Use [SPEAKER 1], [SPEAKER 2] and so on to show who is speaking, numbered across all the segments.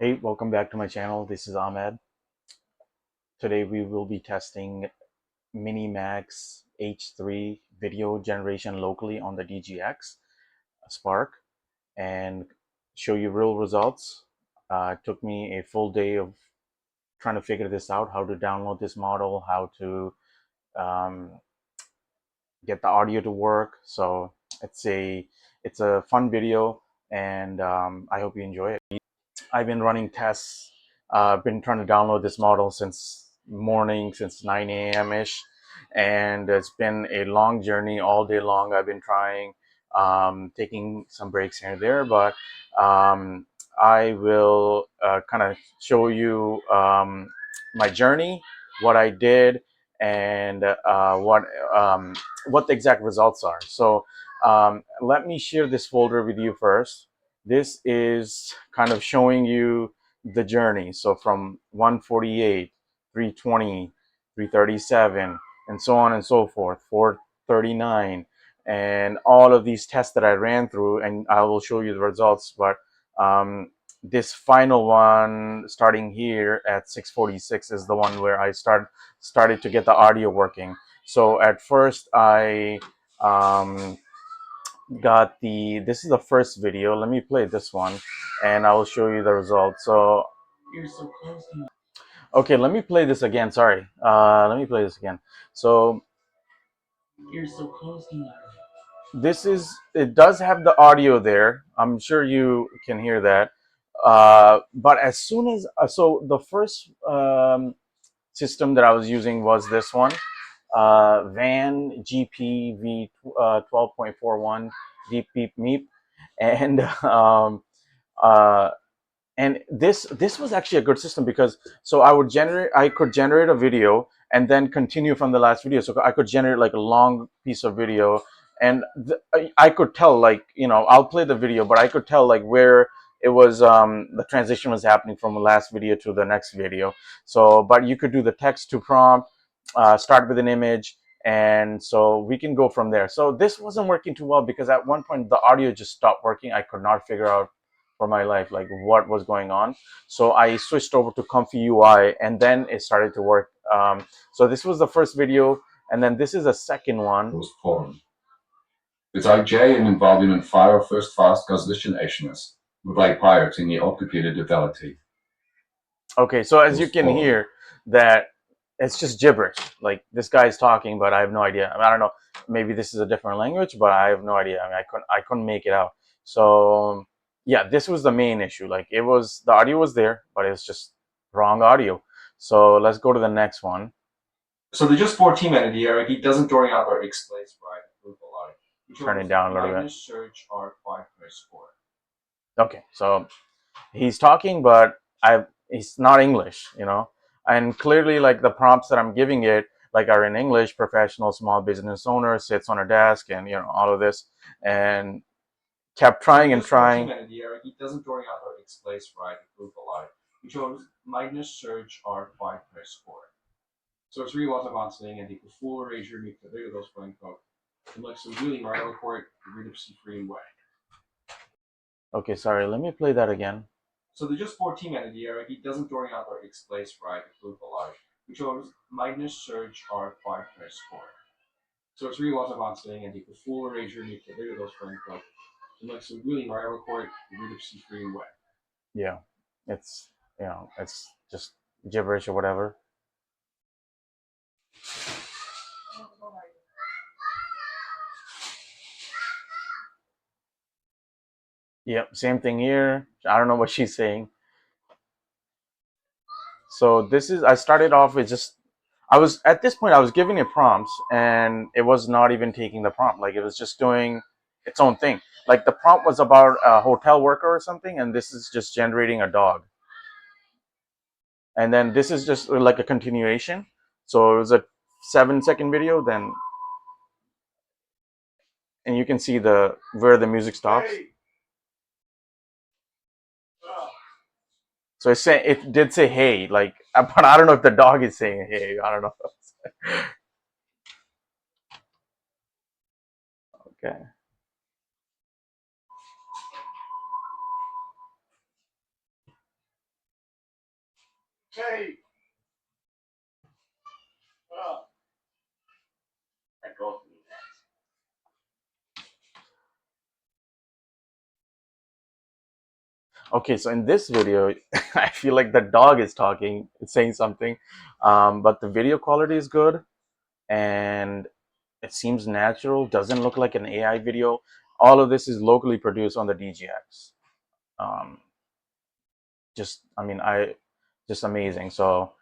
[SPEAKER 1] Hey, welcome back to my channel. This is Ahmed. Today we will be testing MiniMax H3 video generation locally on the DGX Spark and show you real results. It took me a full day of trying to figure this out, how to download this model, how to um, get the audio to work. So it's a fun video, and I hope you enjoy it. I've been running tests. I've been trying to download this model since morning, since 9 a.m. ish, and it's been a long journey all day long. I've been trying, taking some breaks here and there, but I will kind of show you my journey, what I did, and what the exact results are. So let me share this folder with you first. This is kind of showing you the journey. So from 148, 320, 337, and so on and so forth, 439, and all of these tests that I ran through, and I will show you the results. But this final one, starting here at 646, is the one where I started to get the audio working. So at first I got this is the first video. Let me play this one and I will show you the results. So you're so close to me. Okay, let me play this again. Sorry, let me play this again. So you're so close to me. It does have the audio there. I'm sure you can hear that. But as soon as so the first system that I was using was this one, van GPV 12.41 Deep Beep Meep, and uh, this was actually a good system because so I could generate a video and then continue from the last video. So I could generate like a long piece of video, and I could tell, like, I'll play the video, but I could tell like where it was, the transition was happening from the last video to the next video. So but you could do the text to prompt, start with an image, and so we can go from there. So this wasn't working too well because at one point the audio just stopped working. I could not figure out for my life like what was going on. So I switched over to Comfy UI, and then it started to work. So this was the first video, and then this is a second one.
[SPEAKER 2] Without J een involved in een file first fast transition actions, waarbij prior in the occupied fidelity.
[SPEAKER 1] Okay, so as you can hear that it's just gibberish. Like this guy's talking, but I have no idea. I don't know. Maybe this is a different language, but I have no idea. I mean, I couldn't make it out. So yeah, this was the main issue. Like the audio was there, but it's just wrong audio. So let's go to the next one.
[SPEAKER 2] So the just 14 minute here, he doesn't drawing out or explains right approval line.
[SPEAKER 1] Turn it down a little bit.
[SPEAKER 2] Search R5 score.
[SPEAKER 1] Okay, so he's talking, but he's not English, and clearly like the prompts that I'm giving it like are in English: professional small business owner, sits on a desk, and all of this, and kept trying and trying.
[SPEAKER 2] He doesn't drawing out or explains right approval line. We chose minus search R5 score. So it's really what I'm saying, and you can full erase your meet to do those playing code. And like some really right record, rid of C3 way.
[SPEAKER 1] Okay, sorry, let me play that again.
[SPEAKER 2] So the just 14 minute here, he doesn't drawing out or explains right approval line. We chose minus search R5 score. So it's really what I'm saying, and you can full erase your meet to do those playing code. And like some really right record, rid of C3 way.
[SPEAKER 1] Yeah, it's it's just gibberish or whatever. Yep, same thing here. I don't know what she's saying. So I started off with at this point I was giving it prompts, and it was not even taking the prompt. Like it was just doing its own thing. Like the prompt was about a hotel worker or something, and this is just generating a dog. And then this is just like a continuation. So it was a 7-second video, then, and you can see where the music stops. So it did say hey, like, but I don't know if the dog is saying hey. I don't know. Okay. Hey. Oh. Let go of me. Okay, so in this video, I feel like the dog is talking, it's saying something, but the video quality is good and it seems natural, doesn't look like an AI video. All of this is locally produced on the DGX. Um, I mean, just amazing. So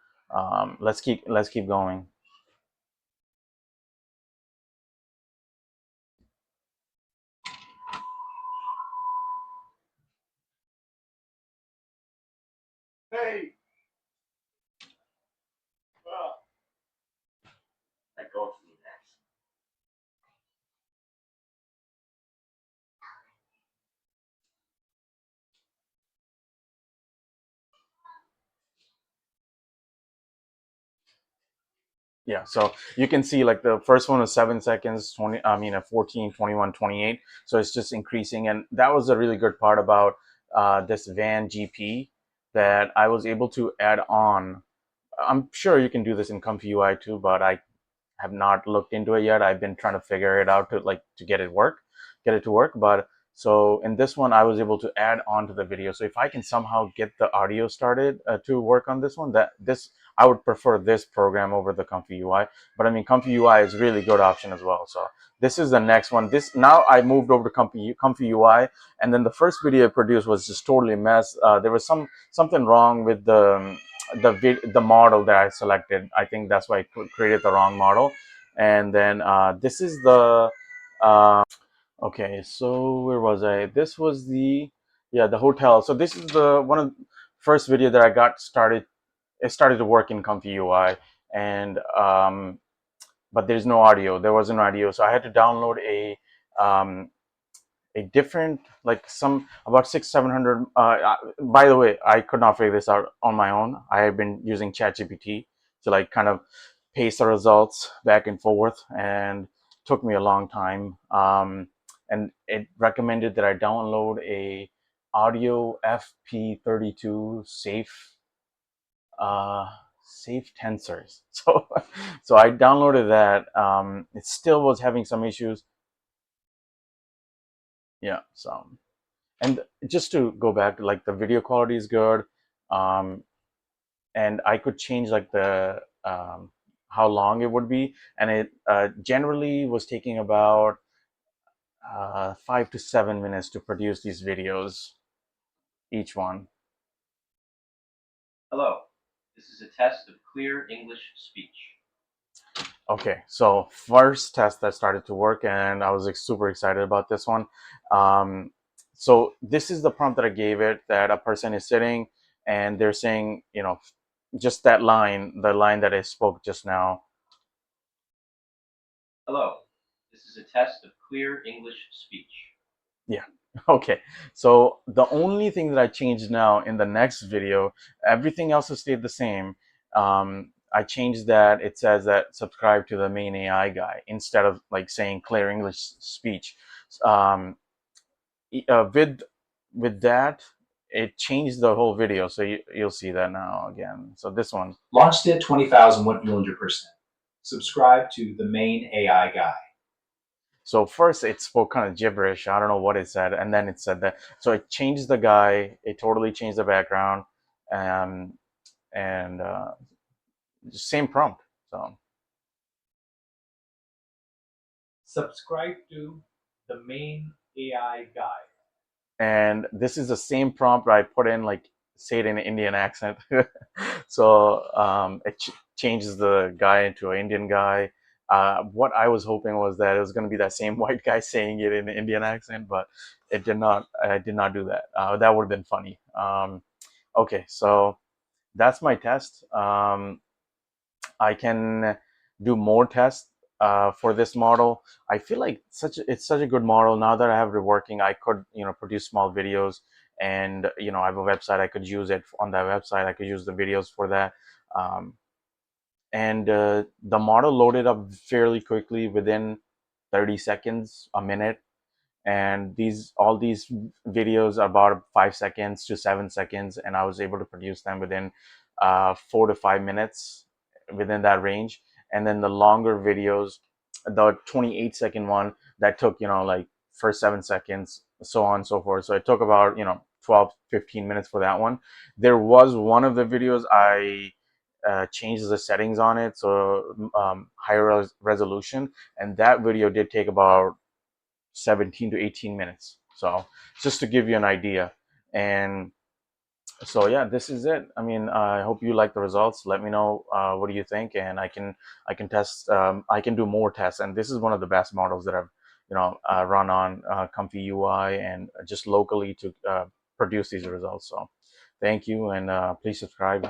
[SPEAKER 1] let's keep going. Hey, let go of me next. Yeah, so you can see like the first one was 7 seconds, 20, I mean, a 14, 21, 28. So it's just increasing. And that was a really good part about this Van GP that I was able to add on. I'm sure you can do this in Comfy UI too, but I have not looked into it yet. I've been trying to figure it out to get it to work. But so in this one, I was able to add on to the video. So if I can somehow get the audio started to work on this one, I would prefer this program over the Comfy UI. But I mean, Comfy UI is really good option as well. So this is the next one. This now I moved over to Comfy UI, and then the first video I produced was just totally a mess. There was something wrong with the model that I selected. I think that's why I created the wrong model. And then this is the okay. So where was I? This was the hotel. So this is the one of the first video that I got started. It started to work in Comfy UI, and but there's no audio. There wasn't audio, so I had to download um, a different, like some about 600 700 by the way, I could not figure this out on my own. I have been using ChatGPT to like kind of paste the results back and forth, and took me a long time, and it recommended that I download a audio FP32 uh safe tensors. So I downloaded that. It still was having some issues. Yeah, so, and just to go back, like the video quality is good, um, and I could change like the how long it would be, and it generally was taking about 5 to 7 minutes to produce these videos, each one.
[SPEAKER 2] Hello, this is a test of clear English speech.
[SPEAKER 1] Okay, so first test that started to work, and I was like super excited about this one. Um, so this is the prompt that I gave it, that a person is sitting and they're saying, just that line, the line that I spoke just now.
[SPEAKER 2] Hello, this is a test of clear English speech.
[SPEAKER 1] Yeah. Okay. So the only thing that I changed now in the next video, everything else has stayed the same. I changed that. It says that subscribe to the main AI guy instead of like saying clear English speech. Um, with that, it changed the whole video. So you'll see that now again. So this one.
[SPEAKER 2] Launched at 20,100%. Subscribe to the main AI guy.
[SPEAKER 1] So first it spoke kind of gibberish. I don't know what it said, and then it said that. So it changed the guy. It totally changed the background, um, and same prompt. So
[SPEAKER 2] Subscribe to the main AI guy.
[SPEAKER 1] and this is the same prompt I put in, like say it in an Indian accent. So it changes the guy into an Indian guy. What I was hoping was that it was going to be that same white guy saying it in an Indian accent, but it did not. I did not do that. That would have been funny. Okay, so that's my test. I can do more tests for this model. I feel like it's such a good model. Now that I have it working, I could produce small videos, and I have a website. I could use it on that website. I could use the videos for that. Um, and the model loaded up fairly quickly within 30 seconds, a minute, and all these videos are about 5 seconds to 7 seconds, and I was able to produce them within 4 to 5 minutes, within that range. And then the longer videos, the 28-second one, that took, like, first 7 seconds, so on and so forth. So it took about 12-15 minutes for that one. There was one of the videos I changed the settings on it, so higher resolution, and that video did take about 17 to 18 minutes. So just to give you an idea. And so yeah, this is it. I mean, I hope you like the results. Let me know what do you think, and I can test. I can do more tests, and this is one of the best models that I've run on Comfy UI and just locally to produce these results. So thank you, and please subscribe. Have